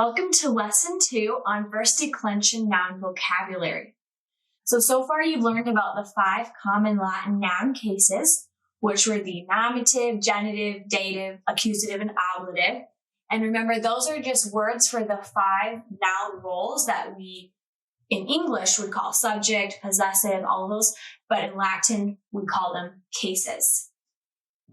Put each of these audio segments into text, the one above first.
Welcome to Lesson 2 on first declension noun vocabulary. So far you've learned about the 5 common Latin noun cases, which were the nominative, genitive, dative, accusative, and ablative. And remember, those are just words for the 5 noun roles that we, in English, would call subject, possessive, all of those, but in Latin, we call them cases.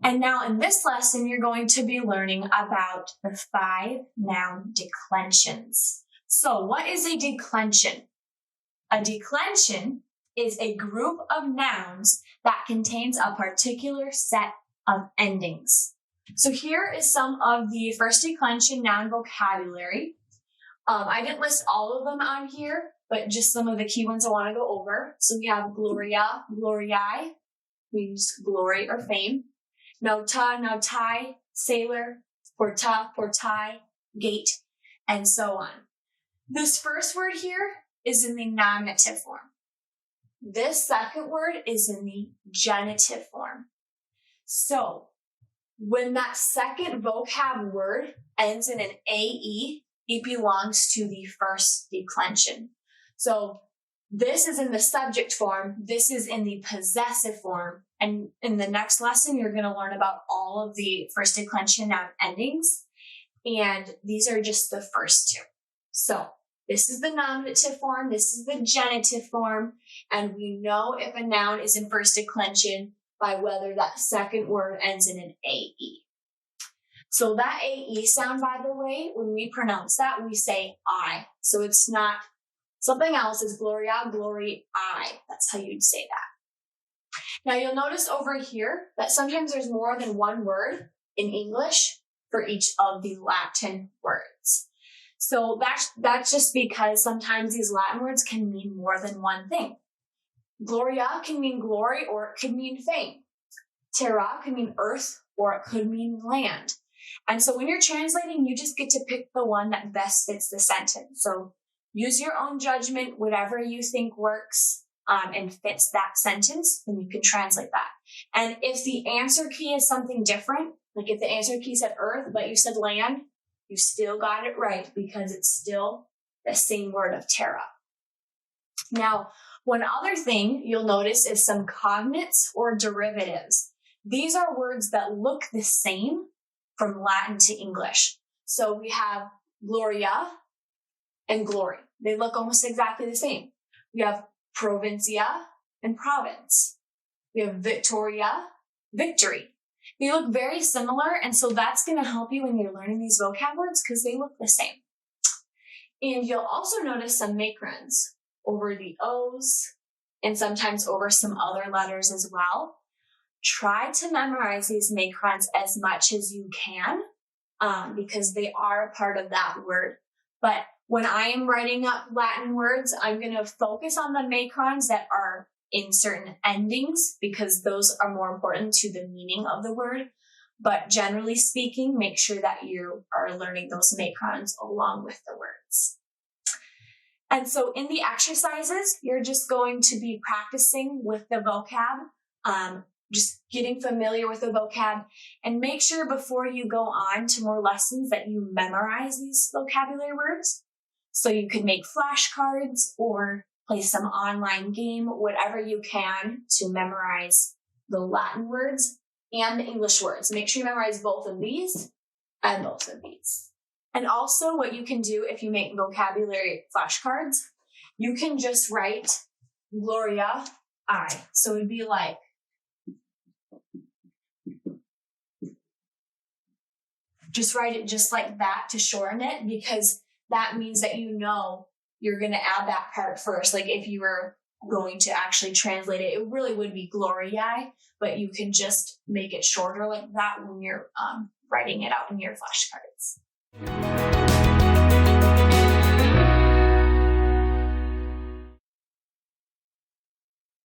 And now in this lesson, you're going to be learning about the 5 noun declensions. So what is a declension? A declension is a group of nouns that contains a particular set of endings. So here is some of the first declension noun vocabulary. I didn't list all of them on here, but just some of the key ones I want to go over. So we have gloria, gloriae, means glory or fame. Nauta, nautai, sailor, porta, portai, gate, and so on. This first word here is in the nominative form. This second word is in the genitive form. So when that second vocab word ends in an AE, it belongs to the first declension. So this is in the subject form, this is in the possessive form, and in the next lesson, you're going to learn about all of the first declension noun endings, and these are just the first 2. So this is the nominative form, this is the genitive form, and we know if a noun is in first declension by whether that second word ends in an AE. So that AE sound, by the way, when we pronounce that, we say I. So it's not something else, is gloria, glory, I. That's how you'd say that. Now you'll notice over here that sometimes there's more than one word in English for each of the Latin words. So that's just because sometimes these Latin words can mean more than one thing. Gloria can mean glory or it could mean fame. Terra can mean earth or it could mean land. And so when you're translating, you just get to pick the one that best fits the sentence. So use your own judgment, whatever you think works and fits that sentence, then you can translate that. And if the answer key is something different, like if the answer key said earth, but you said land, you still got it right because it's still the same word of terra. Now, one other thing you'll notice is some cognates or derivatives. These are words that look the same from Latin to English. So we have gloria and glory. They look almost exactly the same. We have provincia and province. We have victoria, victory. They look very similar, and so that's going to help you when you're learning these vocab words because they look the same. And you'll also notice some macrons over the O's and sometimes over some other letters as well. Try to memorize these macrons as much as you can because they are a part of that word. But when I am writing up Latin words, I'm going to focus on the macrons that are in certain endings because those are more important to the meaning of the word. But generally speaking, make sure that you are learning those macrons along with the words. And so in the exercises, you're just going to be practicing with the vocab, just getting familiar with the vocab, and make sure before you go on to more lessons that you memorize these vocabulary words. So you could make flashcards or play some online game, whatever you can to memorize the Latin words and the English words. Make sure you memorize both of these and both of these. And also what you can do if you make vocabulary flashcards, you can just write gloria, I. So it'd be like, just write it just like that to shorten it because that means that you know you're going to add that part first. Like if you were going to actually translate it, it really would be gloriae, but you can just make it shorter like that when you're writing it out in your flashcards.